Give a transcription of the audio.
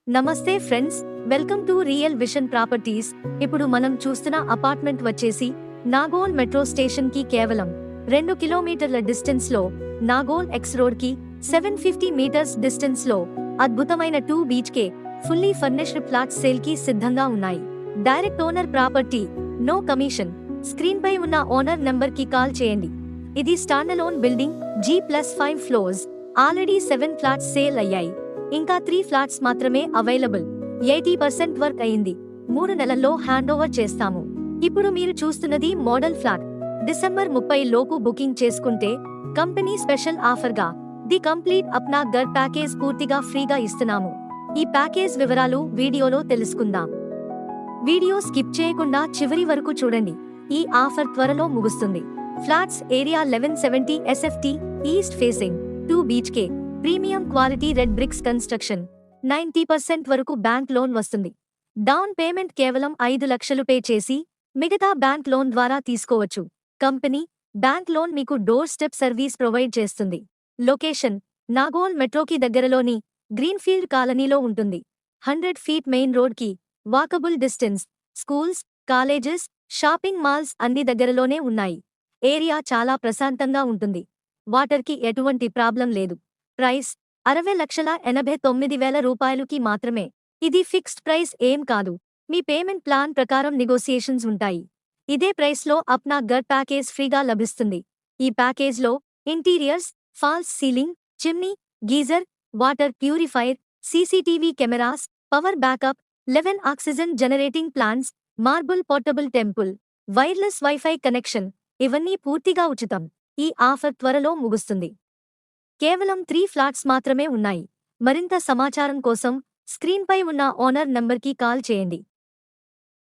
నమస్తే friends, welcome to real vision properties. ఇప్పుడు మనం చూస్తున్న అపార్ట్మెంట్ వచ్చేసి నాగోల్ మెట్రో స్టేషన్ కి కేవలం 2 కిలోమీటర్ల డిస్టెన్స్ లో, నాగోల్ ఎక్స్ రోడ్ కి 750 మీటర్స్ డిస్టెన్స్ లో అద్భుతమైన 2 BHK fully furnished flats sale కి సిద్ధంగా ఉన్నాయి. Direct owner property, no commission. Screen పై ఉన్న ఓనర్ నెంబర్ కి కాల్ చేయండి. ఇది standalone building, G+5 floors. Already 7 flats sale అయ్యాయి. ఇంకా 3 ఫ్లాట్స్ మాత్రమే అవైలబుల్. 80% వర్క్ అయింది. 3 నెలల్లో హ్యాండ్ ఓవర్ చేస్తాము. ఇప్పుడు మీరు చూస్తున్నది మోడల్ ఫ్లాట్. డిసెంబర్ 30 లోపు బుకింగ్ చేసుకుంటే కంపెనీ స్పెషల్ ఆఫర్ గా ది కంప్లీట్ అప్నా గర్ ప్యాకేజ్ పూర్తిగా ఫ్రీగా ఇస్తున్నాము. ఈ ప్యాకేజ్ వివరాలు వీడియోలో తెలుసుకుందాం. వీడియో స్కిప్ చేయకుండా చివరి వరకు చూడండి. ఈ ఆఫర్ త్వరలో ముగుస్తుంది. Flats area 1170 SFT, east facing, 2 BHK, premium quality red bricks construction. 90% వరకు బ్యాంక్ లోన్ వస్తుంది. డౌన్ పేమెంట్ కేవలం 5 లక్షలు పే చేసి మిగతా బ్యాంక్ లోన్ ద్వారా తీసుకోవచ్చు. కంపెనీ బ్యాంక్ లోన్ మీకు డోర్ స్టెప్ సర్వీస్ ప్రొవైడ్ చేస్తుంది. లొకేషన్ నాగోల్ మెట్రోకి దగ్గరలోని గ్రీన్ఫీల్డ్ కాలనీలో ఉంటుంది. 100 ఫీట్ మెయిన్ రోడ్ కి walkable distance. Schools, colleges, shopping malls అన్ని దగ్గరలోనే ఉన్నాయి. ఏరియా చాలా ప్రశాంతంగా ఉంటుంది. వాటర్ కి ఎటువంటి ప్రాబ్లం లేదు. ప్రైస్ 60,89,000 రూపాయలుకి మాత్రమే. ఇది ఫిక్స్డ్ ప్రైస్ ఏం కాదు. మీ పేమెంట్ ప్లాన్ ప్రకారం నెగోసియేషన్స్ ఉంటాయి. ఇదే ప్రైస్ లో అప్నా గర్ ప్యాకేజ్ ఫ్రీగా లభిస్తుంది. ఈ ప్యాకేజ్ లో interiors, false ceiling, chimney, geyser, water purifier, CCTV cameras, power backup, 11 oxygen generating plants, marble portable temple, wireless wifi connection, ఇవన్నీ పూర్తిగా ఉచితం. ఈ ఆఫర్ త్వరలో ముగుస్తుంది. కేవలం 3 ఫ్లాట్స్ మాత్రమే ఉన్నాయి. మరింత సమాచారం కోసం స్క్రీన్ పై ఉన్న ఓనర్ నంబర్ కి కాల్ చేయండి.